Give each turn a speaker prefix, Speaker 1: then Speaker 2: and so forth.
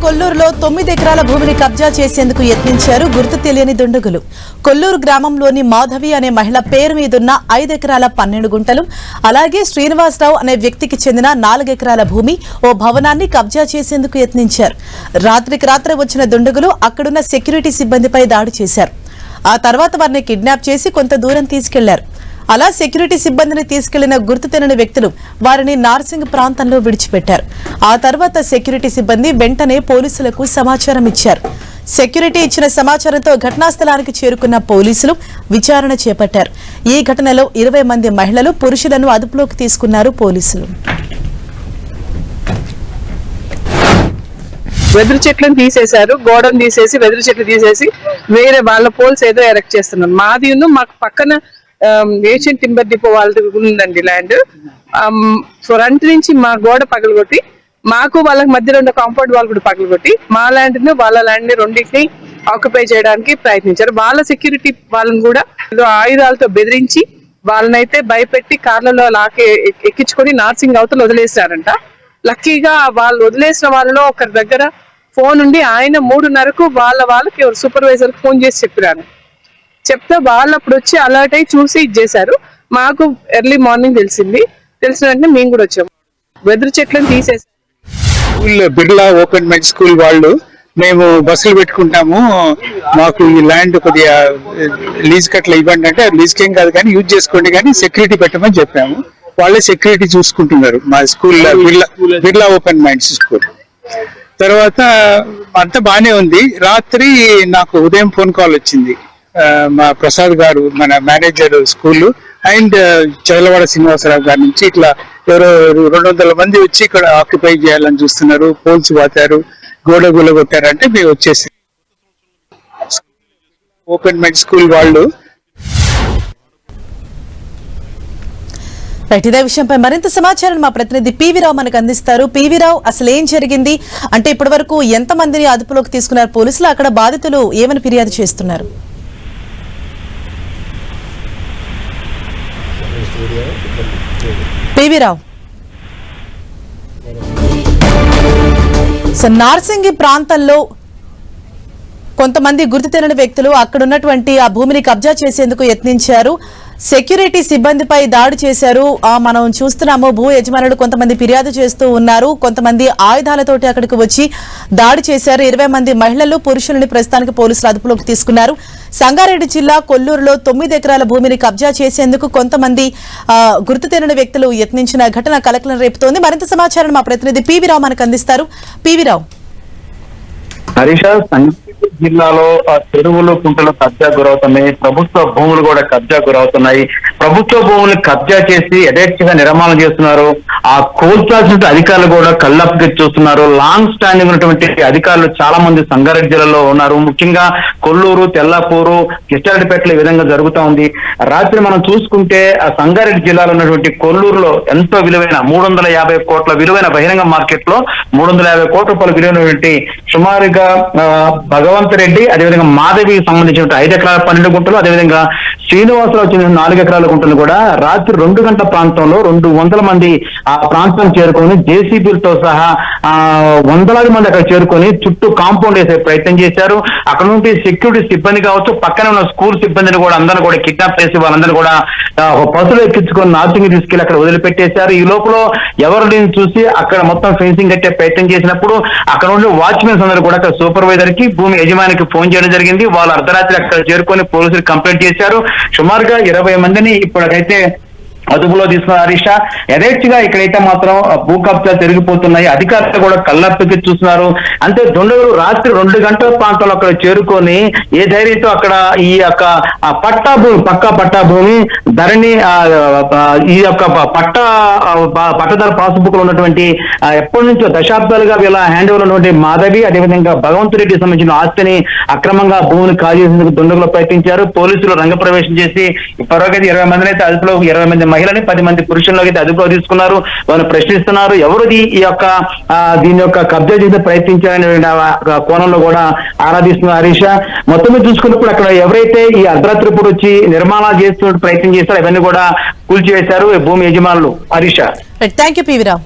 Speaker 1: కొల్లూరులో 9 ఎకరాల భూమిని కబ్జా చేసేందుకు యత్నించారు గుర్తు తెలియని దుండగులు. కొల్లూరు గ్రామంలోని మాధవి అనే మహిళ పేరు మీదున్న 5 ఎకరాల 12 గుంటలు, అలాగే శ్రీనివాసరావు అనే వ్యక్తికి చెందిన 4 ఎకరాల భూమి, ఓ భవనాన్ని కబ్జా చేసేందుకు యత్నించారు. రాత్రికి రాత్రి వచ్చిన దుండగులు అక్కడున్న సెక్యూరిటీ సిబ్బందిపై దాడి చేశారు. ఆ తర్వాత వారిని కిడ్నాప్ చేసి కొంత దూరం తీసుకెళ్లారు. అలా సెక్యూరిటీ సిబ్బందిని తీసుకెళ్లిన గుర్తు తెలియని వ్యక్తులు వారిని నార్సింగ్ ప్రాంతంలో విడిచిపెట్టారు. ఆ తర్వాత సెక్యూరిటీ సిబ్బంది వెంటనే పోలీసులకు సమాచారం ఇచ్చారు. సెక్యూరిటీ ఇచ్చిన సమాచారంతో ఘటనా స్థలానికి చేరుకున్న పోలీసులు విచారణ చేపట్టారు. ఈ ఘటనలో 20 మంది మహిళలు, పురుషులను అదుపులోకి తీసుకున్నారు పోలీసులు.
Speaker 2: వెదురు చెట్లను తీసేశారు, గోడను తీసేసి వెదురు చెట్లు తీసేసి వేరే వాళ్ళ పోల్స్ ఏదో ఎరెక్ట్ చేస్తున్నారు. మాది మాకు పక్కన ఏషియన్ టింబర్ డిపో వాళ్ళది ఉందండి ల్యాండ్. ఫ్రంట్ నుంచి మా గోడ పగలగొట్టి, మాకు వాళ్ళకి మధ్యలో ఉన్న కాంపౌండ్ వాళ్ళు కూడా పగలగొట్టి మా ల్యాండ్ ని వాళ్ళ ల్యాండ్ ని రెండింటిని ఆక్యుపై చేయడానికి ప్రయత్నించారు. వాళ్ళ సెక్యూరిటీ వాళ్ళని కూడా ఆయుధాలతో బెదిరించి వాళ్ళనైతే భయపెట్టి కార్లలో ఎక్కించుకొని నార్సింగ్ అవతల వదిలేశారంట. లక్కీగా వాళ్ళు వదిలేసిన వాళ్ళలో ఒకరి దగ్గర ఫోన్ ఉండి ఆయన 3:30కు వాళ్ళకి సూపర్వైజర్ ఫోన్ చేసి చెప్పారు. చెప్తే వాళ్ళు అప్పుడు వచ్చి అలర్ట్ అయ్యి చూసి ఇచ్చేశారు. మాకు ఎర్లీ మార్నింగ్ తెలిసిన వెంటనే మేము కూడా వచ్చాము. వెదురు చెట్లను తీసేసారు.
Speaker 3: బిర్లా ఓపెన్ మైండ్ స్కూల్ వాళ్ళు మేము బస్సులు పెట్టుకుంటాము, మాకు ఈ ల్యాండ్ కొద్దిగా లీజ్ కట్ల ఇవ్వండి అంటే లీజ్ కేం కాదు కానీ యూజ్ చేసుకోండి కానీ సెక్యూరిటీ పెట్టమని చెప్పాము. వాళ్ళే సెక్యూరిటీ చూసుకుంటున్నారు మా school, Birla open minds school. తర్వాత అంతా బాగానే ఉంది. రాత్రి నాకు ఉదయం ఫోన్ కాల్ వచ్చింది. మా ప్రసాద్ గారు, మన manager school, and Chadalavada Srinivasarao గారి నుంచి ఇట్లా ఎవరో 200 మంది వచ్చి ఇక్కడ ఆక్యుపై చేయాలని చూస్తున్నారు, పోల్స్ పాతారు, గోడ కొట్టారంటే మేము వచ్చేసి ఓపెన్ మైండ్ స్కూల్ వాళ్ళు.
Speaker 1: ఇదే విషయంపై మరింత సమాచారం మా ప్రతినిధి పివి రావు మనకు అందిస్తారు. పివి రావు, అసలు ఏం జరిగింది అంటే ఇప్పటి వరకు ఎంత మందిని అదుపులోకి తీసుకున్నారు పోలీసులు, అక్కడ బాధితులు ఏమని ఫిర్యాదు చేస్తున్నారు? పివి రావు, నార్సింగి ప్రాంతంలో కొంతమంది గుర్తు తెలియని వ్యక్తులు అక్కడున్నటువంటి ఆ భూమిని కబ్జా చేసేందుకు యత్నించారు. సెక్యూరిటీ సిబ్బందిపై దాడి చేశారు. మనం చూస్తున్నాము, భూ యజమానులు కొంతమంది ఫిర్యాదు చేస్తూ ఉన్నారు. కొంతమంది ఆయుధాలతోటి అక్కడికి వచ్చి దాడి చేశారు. 20 మంది మహిళలు, పురుషులని ప్రస్తుతానికి పోలీసులు అదుపులోకి తీసుకున్నారు. సంగారెడ్డి జిల్లా కొల్లూరులో 9 ఎకరాల భూమిని కబ్జా చేసేందుకు కొంతమంది గుర్తు తెలియని వ్యక్తులు యత్నించిన ఘటన కలకలం రేపుతోంది. మరింత సమాచారం మా ప్రతినిధి పివి రావు మనకు అందిస్తారు. పివి రావు,
Speaker 4: హరీష, జిల్లాలో చెరువులు, కుంటలు కబ్జా గురవుతున్నాయి. ప్రభుత్వ భూములు కూడా కబ్జా గురవుతున్నాయి. ప్రభుత్వ భూములు కబ్జా చేసి యథేచ్ఛగా నిర్మాణం చేస్తున్నారు. ఆ కోల్చాల్సిన అధికారులు కూడా కళ్ళప్పకి చూస్తున్నారు. లాంగ్ స్టాండింగ్ ఉన్నటువంటి అధికారులు చాలా మంది సంగారెడ్డి జిల్లాలో ఉన్నారు. ముఖ్యంగా కొల్లూరు, తెల్లాపూరు, కిష్టారెడ్డిపేటలో ఈ విధంగా జరుగుతూ ఉంది. రాత్రి మనం చూసుకుంటే ఆ సంగారెడ్డి జిల్లాలో ఉన్నటువంటి కొల్లూరులో ఎంతో విలువైన 350 కోట్ల విలువైన బహిరంగ మార్కెట్ లో 350 కోట్ల రూపాయల విలువైనటువంటి సుమారుగా భగవంత్ రెడ్డి, అదేవిధంగా మాధవికి సంబంధించిన 5 ఎకరాల 12 గుంటలు, అదేవిధంగా శ్రీనివాసరావు చెందిన 4 ఎకరాల గుంటలు కూడా రాత్రి 2 గంటల ప్రాంతంలో 200 మంది ఆ ప్రాంతం చేరుకొని జేసీబీలతో సహా వందలాది మంది అక్కడ చేరుకొని చుట్టూ కాంపౌండ్ వేసే ప్రయత్నం చేశారు. అక్కడ నుండి సెక్యూరిటీ సిబ్బంది కావచ్చు, పక్కన ఉన్న స్కూల్ సిబ్బందిని కూడా అందరిని కూడా కిడ్నాప్ చేసి వాళ్ళందరూ కూడా బస్సులు ఎక్కించుకొని నార్సింగ్ తీసుకెళ్లి అక్కడ వదిలిపెట్టేశారు. ఈ లోపల ఎవరిని చూసి అక్కడ మొత్తం ఫెన్సింగ్ కట్టే ప్రయత్నం చేసినప్పుడు అక్కడ ఉండే వాచ్మెన్స్ అందరూ కూడా అక్కడ సూపర్వైజర్ కి, భూమి యజమానికి ఫోన్ చేయడం జరిగింది. వాళ్ళు అర్ధరాత్రి అక్కడ చేరుకొని పోలీసులు కంప్లైంట్ చేశారు. సుమారుగా 20 మందిని ఇప్పటికైతే అదుపులో తీసుకున్న హరీష. యథేచ్ఛగా ఇక్కడైతే మాత్రం భూ కబ్జాలు జరిగిపోతున్నాయి. అధికారులు కూడా కళ్ళప్పకి చూస్తున్నారు. అంతే దుండగులు రాత్రి 2 గంటల ప్రాంతంలో అక్కడ చేరుకొని ఏ ధైర్యంతో అక్కడ ఈ యొక్క పట్టా భూమి ధరణి, ఈ యొక్క పట్టదార పాస్బుక్ లో ఉన్నటువంటి ఎప్పటి నుంచో దశాబ్దాలుగా వీళ్ళ హ్యాండ్ ఓవర్ ఉన్నటువంటి మాధవి, అదేవిధంగా భగవంత్ రెడ్డికి సంబంధించిన ఆస్తిని అక్రమంగా భూమిని కాజేసేందుకు దుండగులు ప్రయత్నించారు. పోలీసులు రంగప్రవేశం చేసి ఇప్పటివరకు 20 మందిని అయితే అదుపులో, 20 మంది మహిళని, 10 మంది పురుషుల్లోకి అయితే అదుపులో తీసుకున్నారు. వాళ్ళు ప్రశ్నిస్తున్నారు ఎవరిది ఈ యొక్క దీని యొక్క కబ్జా చేసే ప్రయత్నించారనే కోణంలో కూడా ఆరాధిస్తున్నారు హరీష. మొత్తం మీద చూసుకున్నప్పుడు అక్కడ ఎవరైతే ఈ అర్ధరాత్రి పూట వచ్చి నిర్మాణాలు చేస్తున్న ప్రయత్నం చేస్తారో ఇవన్నీ కూడా కూల్చివేశారు భూమి యజమానులు. Harisha,
Speaker 1: thank you PV Rao.